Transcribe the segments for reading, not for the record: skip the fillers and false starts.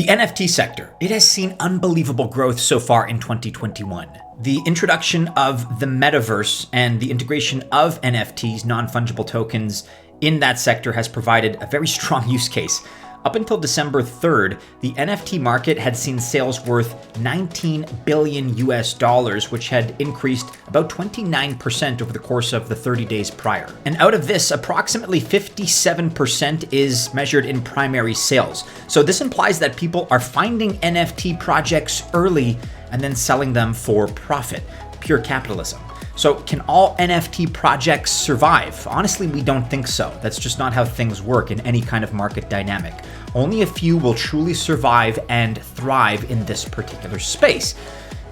The NFT sector, it has seen unbelievable growth so far in 2021. The introduction of the metaverse and the integration of NFTs, non-fungible tokens, in that sector has provided a very strong use case. Up until December 3rd, the NFT market had seen sales worth 19 billion US dollars, which had increased about 29% over the course of the 30 days prior. And out of this, approximately 57% is measured in primary sales. So this implies that people are finding NFT projects early and then selling them for profit. Pure capitalism. So can all NFT projects survive? Honestly, we don't think so. That's just not how things work in any kind of market dynamic. Only a few will truly survive and thrive in this particular space.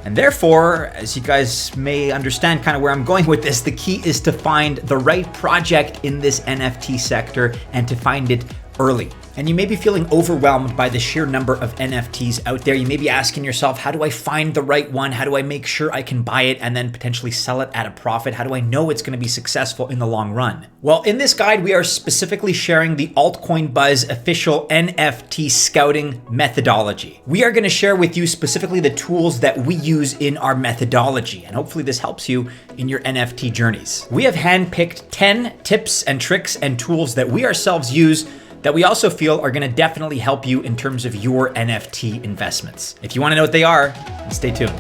And therefore, as you guys may understand kind of where I'm going with this, the key is to find the right project in this NFT sector and to find it early. And you may be feeling overwhelmed by the sheer number of NFTs out there. You may be asking yourself, how do I find the right one? How do I make sure I can buy it and then potentially sell it at a profit? How do I know it's going to be successful in the long run? Well, in this guide, we are specifically sharing the Altcoin Buzz official NFT scouting methodology. We are going to share with you specifically the tools that we use in our methodology, and hopefully this helps you in your NFT journeys. We have handpicked 10 tips and tricks and tools that we ourselves use that we also feel are going to definitely help you in terms of your NFT investments. If you want to know what they are, stay tuned.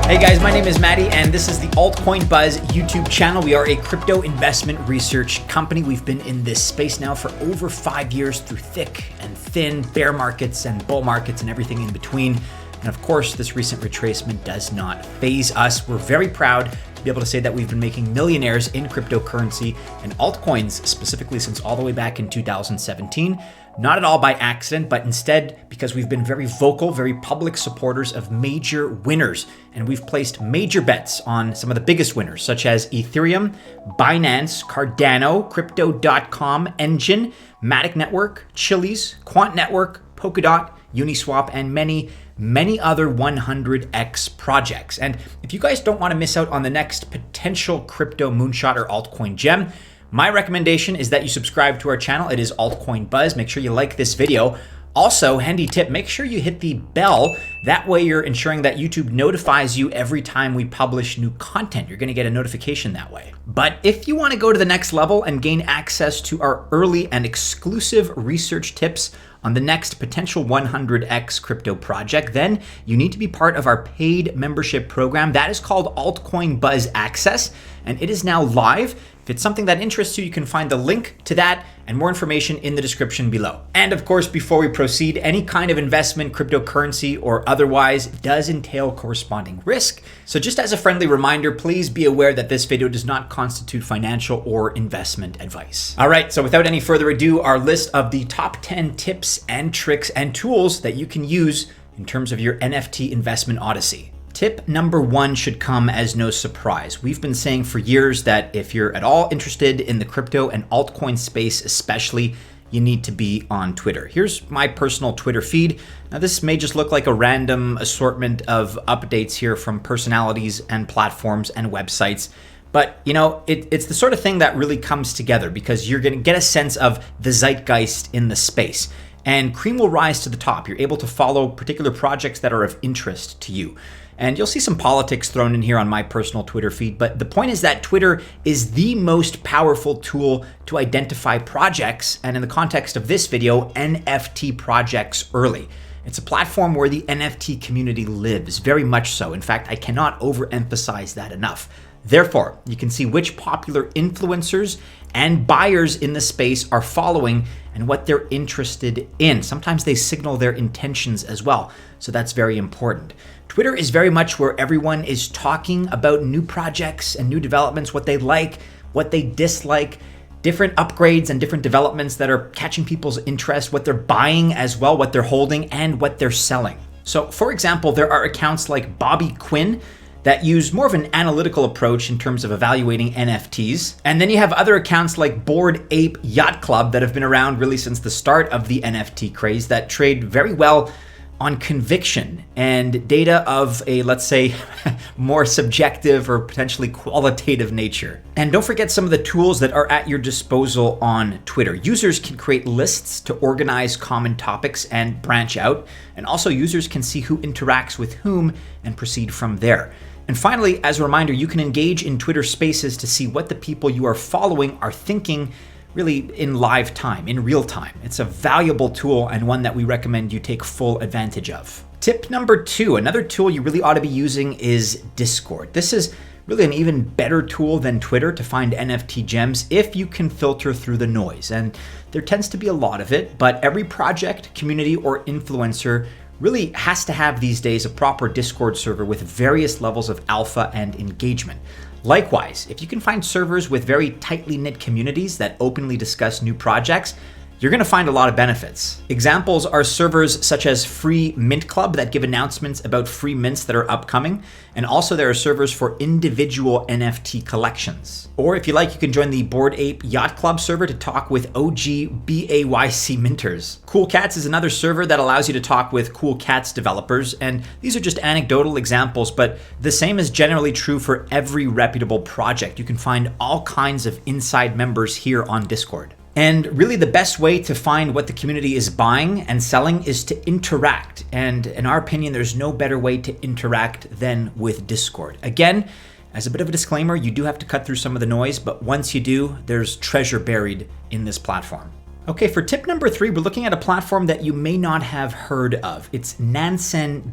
Hey guys, my name is Maddie and this is the Altcoin Buzz YouTube channel. We are a crypto investment research company. We've been in this space now for over 5 years through thick and thin bear markets and bull markets and everything in between. And of course, this recent retracement does not faze us. We're very proud to be able to say that we've been making millionaires in cryptocurrency and altcoins specifically since all the way back in 2017. Not at all by accident, but instead because we've been very vocal, very public supporters of major winners. And we've placed major bets on some of the biggest winners, such as Ethereum, Binance, Cardano, Crypto.com, Engine, Matic Network, Chiliz, Quant Network, Polkadot, Uniswap, and many other 100x projects. And if you guys don't want to miss out on the next potential crypto moonshot or altcoin gem, my recommendation is that you subscribe to our channel. It is Altcoin Buzz. Make sure you like this video. Also, handy tip, make sure you hit the bell. That way you're ensuring that YouTube notifies you every time we publish new content. You're going to get a notification that way. But if you want to go to the next level and gain access to our early and exclusive research tips on the next potential 100x crypto project, then you need to be part of our paid membership program. That is called Altcoin Buzz Access, and it is now live. If it's something that interests you, you can find the link to that and more information in the description below. And of course, before we proceed, any kind of investment, cryptocurrency or otherwise, does entail corresponding risk. So just as a friendly reminder, please be aware that this video does not constitute financial or investment advice. All right, so without any further ado, our list of the top 10 tips and tricks and tools that you can use in terms of your NFT investment odyssey. Tip number 1 should come as no surprise. We've been saying for years that if you're at all interested in the crypto and altcoin space especially, you need to be on Twitter. Here's my personal Twitter feed. Now this may just look like a random assortment of updates here from personalities and platforms and websites. But you know, it's the sort of thing that really comes together because you're gonna get a sense of the zeitgeist in the space. And cream will rise to the top. You're able to follow particular projects that are of interest to you. And you'll see some politics thrown in here on my personal Twitter feed, but the point is that Twitter is the most powerful tool to identify projects, and in the context of this video, NFT projects early. It's a platform where the NFT community lives, very much so. In fact, I cannot overemphasize that enough. Therefore, you can see which popular influencers and buyers in the space are following and what they're interested in. Sometimes they signal their intentions as well, so that's very important. Twitter is very much where everyone is talking about new projects and new developments, what they like, what they dislike, different upgrades and different developments that are catching people's interest, what they're buying as well, what they're holding, and what they're selling. So for example, there are accounts like Bobby Quinn that use more of an analytical approach in terms of evaluating NFTs. And then you have other accounts like Bored Ape Yacht Club that have been around really since the start of the NFT craze that trade very well on conviction and data of a, let's say, more subjective or potentially qualitative nature. And don't forget some of the tools that are at your disposal on Twitter. Users can create lists to organize common topics and branch out. And also users can see who interacts with whom and proceed from there. And finally, as a reminder, you can engage in Twitter Spaces to see what the people you are following are thinking really in live time, in real time. It's a valuable tool and one that we recommend you take full advantage of. Tip number 2, another tool you really ought to be using is Discord. This is really an even better tool than Twitter to find NFT gems if you can filter through the noise. And there tends to be a lot of it, but every project, community, or influencer really has to have these days a proper Discord server with various levels of alpha and engagement. Likewise, if you can find servers with very tightly knit communities that openly discuss new projects, you're going to find a lot of benefits. Examples are servers such as Free Mint Club that give announcements about free mints that are upcoming. And also there are servers for individual NFT collections. Or if you like, you can join the Bored Ape Yacht Club server to talk with OG BAYC minters. Cool Cats is another server that allows you to talk with Cool Cats developers. And these are just anecdotal examples, but the same is generally true for every reputable project. You can find all kinds of inside members here on Discord. And really the best way to find what the community is buying and selling is to interact. And in our opinion, there's no better way to interact than with Discord. Again, as a bit of a disclaimer, you do have to cut through some of the noise, but once you do, there's treasure buried in this platform. Okay, for tip number 3, we're looking at a platform that you may not have heard of. It's Nansen.ai,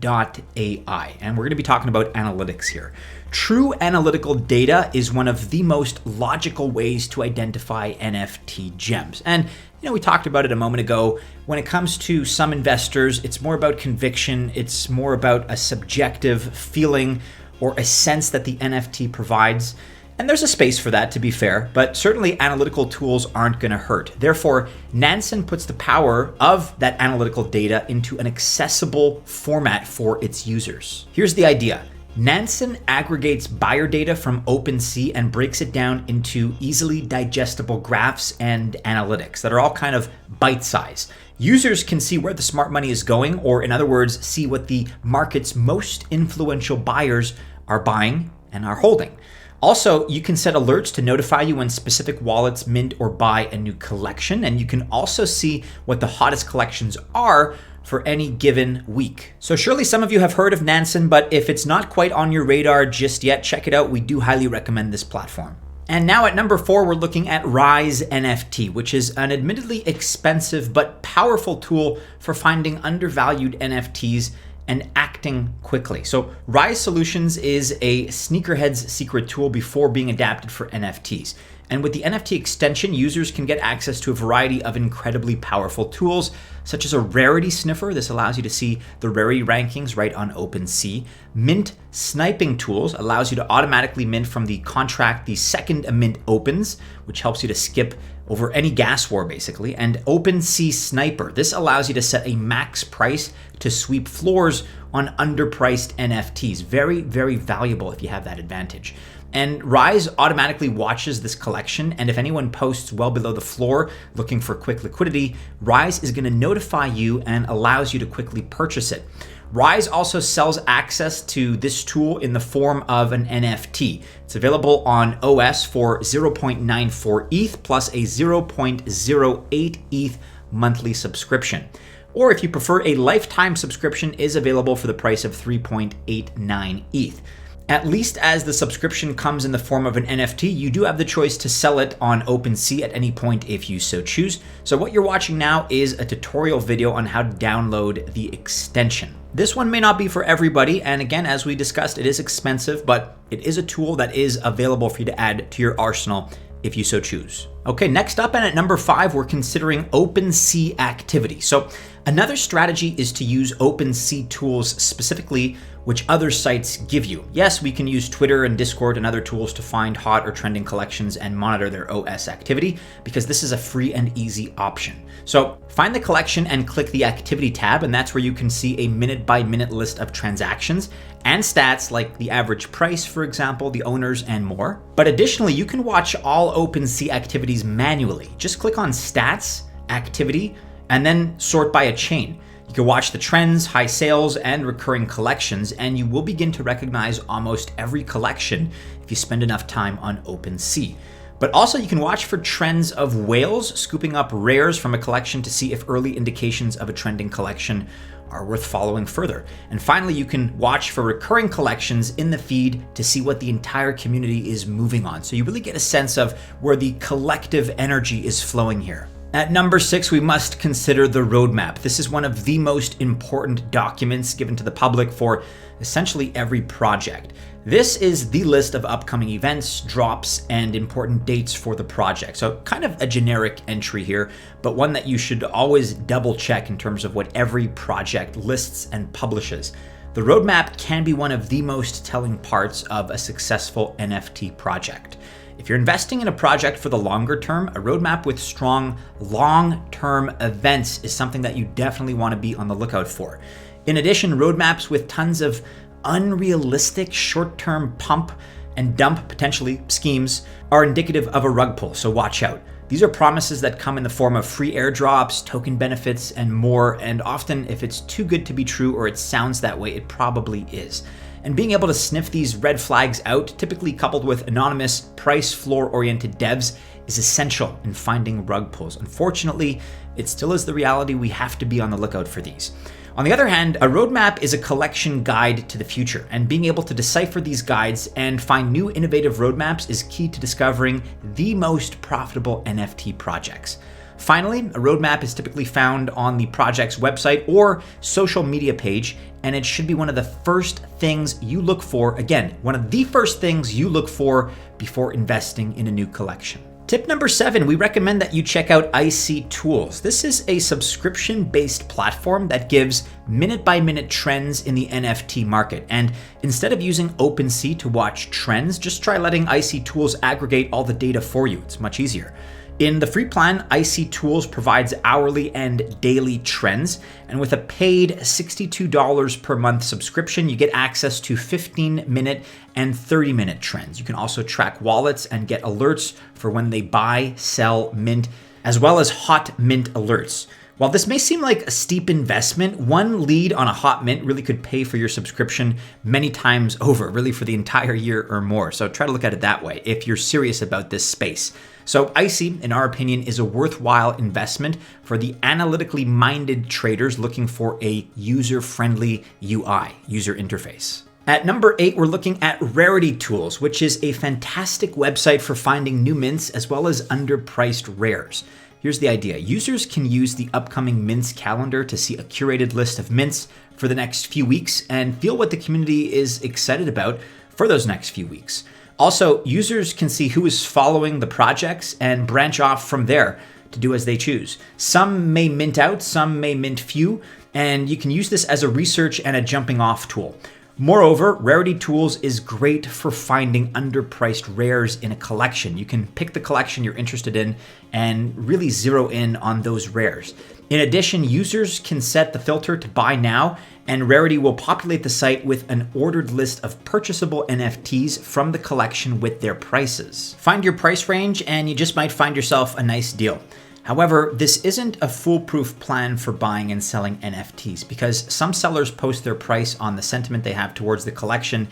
and we're going to be talking about analytics here. True analytical data is one of the most logical ways to identify NFT gems. And we talked about it a moment ago. When it comes to some investors, it's more about conviction. It's more about a subjective feeling or a sense that the NFT provides. And there's a space for that, to be fair, but certainly analytical tools aren't going to hurt. Therefore, Nansen puts the power of that analytical data into an accessible format for its users. Here's the idea. Nansen aggregates buyer data from OpenSea and breaks it down into easily digestible graphs and analytics that are all kind of bite-sized. Users can see where the smart money is going, or in other words, see what the market's most influential buyers are buying and are holding. Also, you can set alerts to notify you when specific wallets mint or buy a new collection, and you can also see what the hottest collections are for any given week. So surely some of you have heard of Nansen, but if it's not quite on your radar just yet, check it out. We do highly recommend this platform. And now at number 4, we're looking at RyzeNFT, which is an admittedly expensive but powerful tool for finding undervalued NFTs and acting quickly. So Ryze Solutions is a sneakerhead's secret tool before being adapted for NFTs. And with the NFT extension, users can get access to a variety of incredibly powerful tools, such as a rarity sniffer. This allows you to see the rarity rankings right on OpenSea. Mint sniping tools allows you to automatically mint from the contract the second a mint opens, which helps you to skip over any gas war basically. And OpenSea Sniper. This allows you to set a max price to sweep floors on underpriced NFTs. Very, very valuable if you have that advantage. And Ryze automatically watches this collection, and if anyone posts well below the floor looking for quick liquidity, Ryze is going to notify you and allows you to quickly purchase it. Ryze also sells access to this tool in the form of an NFT. It's available on OS for 0.94 ETH plus a 0.08 ETH monthly subscription. Or if you prefer, a lifetime subscription is available for the price of 3.89 ETH. At least as the subscription comes in the form of an NFT, you do have the choice to sell it on OpenSea at any point if you so choose. So what you're watching now is a tutorial video on how to download the extension. This one may not be for everybody, and again, as we discussed, it is expensive, but it is a tool that is available for you to add to your arsenal if you so choose. Okay, next up, and at number 5, we're considering OpenSea Activity. So another strategy is to use OpenSea tools specifically, which other sites give you. Yes, we can use Twitter and Discord and other tools to find hot or trending collections and monitor their OS activity, because this is a free and easy option. So find the collection and click the activity tab, and that's where you can see a minute-by-minute list of transactions and stats like the average price, for example, the owners, and more. But additionally, you can watch all OpenSea activities manually. Just click on Stats, Activity, and then sort by a chain. You can watch the trends, high sales, and recurring collections, and you will begin to recognize almost every collection if you spend enough time on OpenSea. But also you can watch for trends of whales, scooping up rares from a collection to see if early indications of a trending collection are worth following further. And finally, you can watch for recurring collections in the feed to see what the entire community is moving on. So you really get a sense of where the collective energy is flowing here. At number 6, we must consider the roadmap. This is one of the most important documents given to the public for essentially every project. This is the list of upcoming events, drops, and important dates for the project. So kind of a generic entry here, but one that you should always double check in terms of what every project lists and publishes. The roadmap can be one of the most telling parts of a successful NFT project. If you're investing in a project for the longer term, a roadmap with strong long-term events is something that you definitely want to be on the lookout for. In addition, roadmaps with tons of unrealistic short-term pump and dump potentially schemes are indicative of a rug pull, so watch out. These are promises that come in the form of free airdrops, token benefits, and more, and often if it's too good to be true or it sounds that way, it probably is. And being able to sniff these red flags out, typically coupled with anonymous, price floor-oriented devs, is essential in finding rug pulls. Unfortunately, it still is the reality. We have to be on the lookout for these. On the other hand, a roadmap is a collection guide to the future, and being able to decipher these guides and find new innovative roadmaps is key to discovering the most profitable NFT projects. Finally, a roadmap is typically found on the project's website or social media page, and it should be one of the first things you look for. Again, one of the first things you look for before investing in a new collection. Tip number 7, we recommend that you check out Icy Tools. This is a subscription-based platform that gives minute-by-minute trends in the NFT market. And instead of using OpenSea to watch trends, just try letting Icy Tools aggregate all the data for you. It's much easier. In the free plan, Icy Tools provides hourly and daily trends, and with a paid $62 per month subscription, you get access to 15-minute and 30-minute trends. You can also track wallets and get alerts for when they buy, sell, mint, as well as hot mint alerts. While this may seem like a steep investment, one lead on a hot mint really could pay for your subscription many times over, really for the entire year or more. So try to look at it that way if you're serious about this space. So Icy, in our opinion, is a worthwhile investment for the analytically minded traders looking for a user-friendly UI, user interface. At number 8, we're looking at Rarity Tools, which is a fantastic website for finding new mints as well as underpriced rares. Here's the idea. Users can use the upcoming mints calendar to see a curated list of mints for the next few weeks and feel what the community is excited about for those next few weeks. Also, users can see who is following the projects and branch off from there to do as they choose. Some may mint out, some may mint few, and you can use this as a research and a jumping off tool. Moreover, Rarity Tools is great for finding underpriced rares in a collection. You can pick the collection you're interested in and really zero in on those rares. In addition, users can set the filter to buy now, and Rarity will populate the site with an ordered list of purchasable NFTs from the collection with their prices. Find your price range and you just might find yourself a nice deal. However, this isn't a foolproof plan for buying and selling NFTs because some sellers post their price on the sentiment they have towards the collection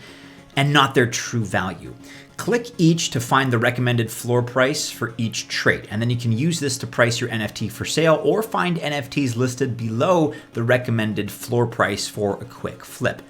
and not their true value. Click each to find the recommended floor price for each trade, and then you can use this to price your NFT for sale or find NFTs listed below the recommended floor price for a quick flip.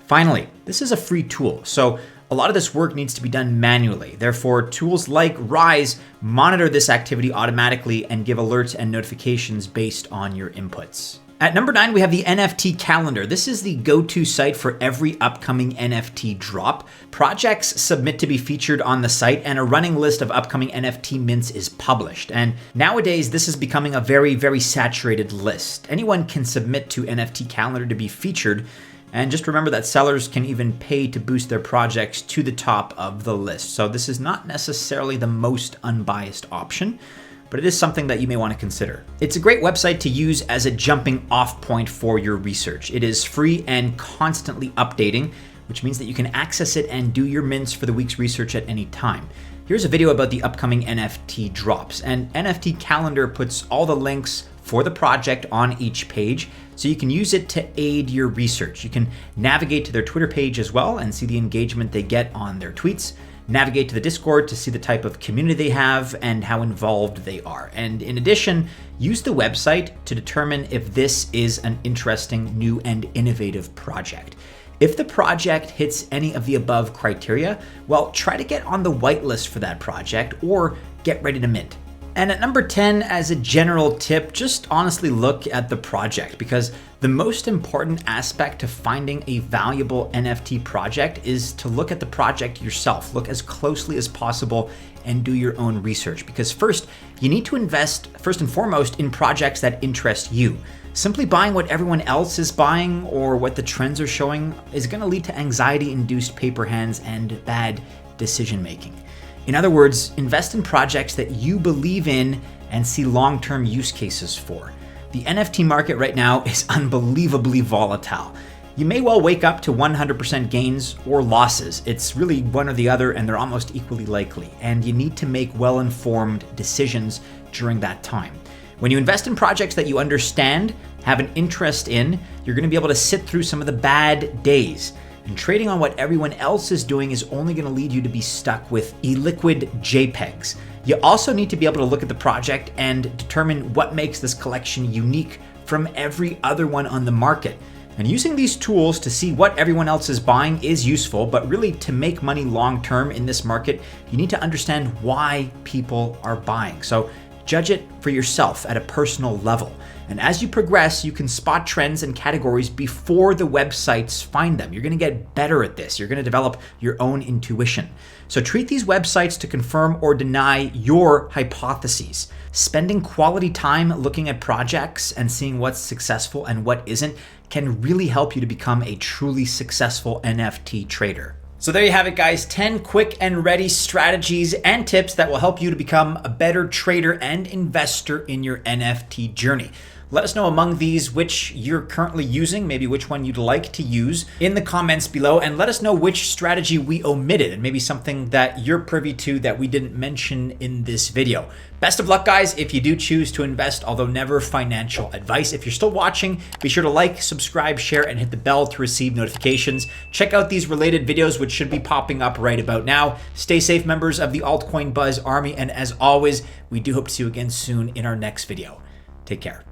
Finally, this is a free tool, so a lot of this work needs to be done manually. Therefore, tools like Ryze monitor this activity automatically and give alerts and notifications based on your inputs. At number 9, we have the NFT Calendar. This is the go-to site for every upcoming NFT drop. Projects submit to be featured on the site, and a running list of upcoming NFT mints is published. And nowadays, this is becoming a very, very saturated list. Anyone can submit to NFT Calendar to be featured, and just remember that sellers can even pay to boost their projects to the top of the list. So this is not necessarily the most unbiased option, but it is something that you may want to consider. It's a great website to use as a jumping off point for your research. It is free and constantly updating, which means that you can access it and do your mints for the week's research at any time. Here's a video about the upcoming NFT drops, and NFT Calendar puts all the links for the project on each page, so you can use it to aid your research. You can navigate to their Twitter page as well and see the engagement they get on their tweets. Navigate to the Discord to see the type of community they have and how involved they are. And in addition, use the website to determine if this is an interesting, new, and innovative project. If the project hits any of the above criteria, well, try to get on the whitelist for that project or get ready to mint. And at number 10, as a general tip, just honestly look at the project, because the most important aspect to finding a valuable NFT project is to look at the project yourself. Look as closely as possible and do your own research, because first, you need to invest first and foremost in projects that interest you. Simply buying what everyone else is buying or what the trends are showing is going to lead to anxiety-induced paper hands and bad decision making. In other words, invest in projects that you believe in and see long-term use cases for. The NFT market right now is unbelievably volatile. You may well wake up to 100% gains or losses. It's really one or the other, and they're almost equally likely. And you need to make well-informed decisions during that time. When you invest in projects that you understand, have an interest in, you're going to be able to sit through some of the bad days. And trading on what everyone else is doing is only going to lead you to be stuck with illiquid JPEGs. You also need to be able to look at the project and determine what makes this collection unique from every other one on the market. And using these tools to see what everyone else is buying is useful, but really to make money long term in this market, you need to understand why people are buying. So judge it for yourself at a personal level. And as you progress, you can spot trends and categories before the websites find them. You're going to get better at this. You're going to develop your own intuition. So treat these websites to confirm or deny your hypotheses. Spending quality time looking at projects and seeing what's successful and what isn't can really help you to become a truly successful NFT trader. So there you have it, guys. 10 quick and ready strategies and tips that will help you to become a better trader and investor in your NFT journey. Let us know among these which you're currently using, maybe which one you'd like to use in the comments below, and let us know which strategy we omitted and maybe something that you're privy to that we didn't mention in this video. Best of luck, guys, if you do choose to invest, although never financial advice. If you're still watching, be sure to like, subscribe, share, and hit the bell to receive notifications. Check out these related videos, which should be popping up right about now. Stay safe, members of the Altcoin Buzz Army, and as always, we do hope to see you again soon in our next video. Take care.